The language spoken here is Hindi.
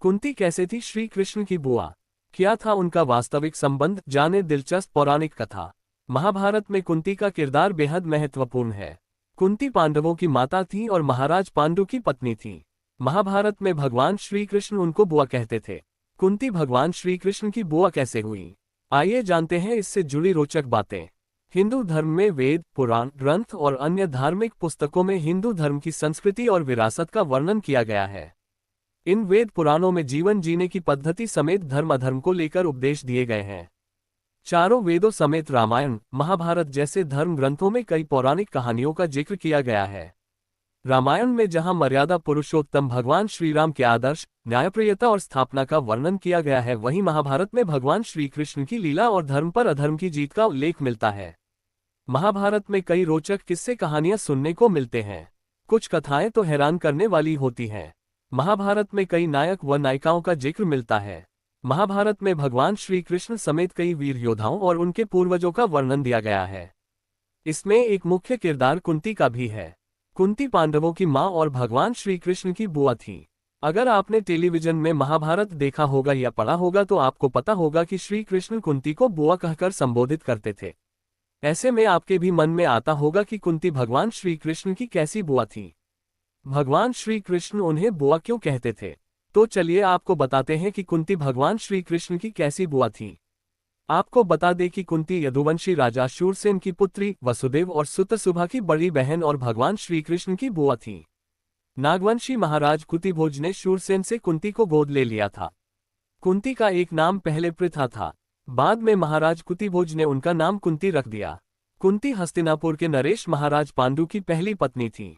कुंती कैसे थी श्री कृष्ण की बुआ? क्या था उनका वास्तविक संबंध? जाने दिलचस्प पौराणिक कथा। महाभारत में कुंती का किरदार बेहद महत्वपूर्ण है। कुंती पांडवों की माता थी और महाराज पांडु की पत्नी थी। महाभारत में भगवान श्री कृष्ण उनको बुआ कहते थे। कुंती भगवान श्री कृष्ण की बुआ कैसे हुई? आइए जानते हैं इससे जुड़ी रोचक बातें। हिंदू धर्म में वेद, पुराण, ग्रंथ और अन्य धार्मिक पुस्तकों में हिंदू धर्म की संस्कृति और विरासत का वर्णन किया गया है। इन वेद पुराणों में जीवन जीने की पद्धति समेत धर्म अधर्म को लेकर उपदेश दिए गए हैं। चारों वेदों समेत रामायण, महाभारत जैसे धर्म ग्रंथों में कई पौराणिक कहानियों का जिक्र किया गया है। रामायण में जहां मर्यादा पुरुषोत्तम भगवान श्री राम के आदर्श, न्यायप्रियता और स्थापना का वर्णन किया गया है, वहीं महाभारत में भगवान श्री कृष्ण की लीला और धर्म पर अधर्म की जीत का उल्लेख मिलता है। महाभारत में कई रोचक किस्से कहानियां सुनने को मिलते हैं। कुछ कथाएं तो हैरान करने वाली होती हैं। महाभारत में कई नायक व नायिकाओं का जिक्र मिलता है। महाभारत में भगवान श्री कृष्ण समेत कई वीर योद्धाओं और उनके पूर्वजों का वर्णन दिया गया है। इसमें एक मुख्य किरदार कुंती का भी है। कुंती पांडवों की मां और भगवान श्री कृष्ण की बुआ थी। अगर आपने टेलीविजन में महाभारत देखा होगा या पढ़ा होगा तो आपको पता होगा कि श्री कृष्ण कुंती को बुआ कहकर संबोधित करते थे। ऐसे में आपके भी मन में आता होगा कि कुंती भगवान श्री कृष्ण की कैसी बुआ थी? भगवान श्री कृष्ण उन्हें बुआ क्यों कहते थे? तो चलिए आपको बताते हैं कि कुंती भगवान श्री कृष्ण की कैसी बुआ थी। आपको बता दें कि कुंती यदुवंशी राजा शूरसेन की पुत्री, वसुदेव और सुतसुभा की बड़ी बहन और भगवान श्री कृष्ण की बुआ थी। नागवंशी महाराज कुतिभोज ने शूरसेन से कुंती को गोद ले लिया था। कुंती का एक नाम पहले पृथा था, बाद में महाराज कुतिभोज ने उनका नाम कुंती रख दिया। कुंती हस्तिनापुर के नरेश महाराज पांडु की पहली पत्नी थी।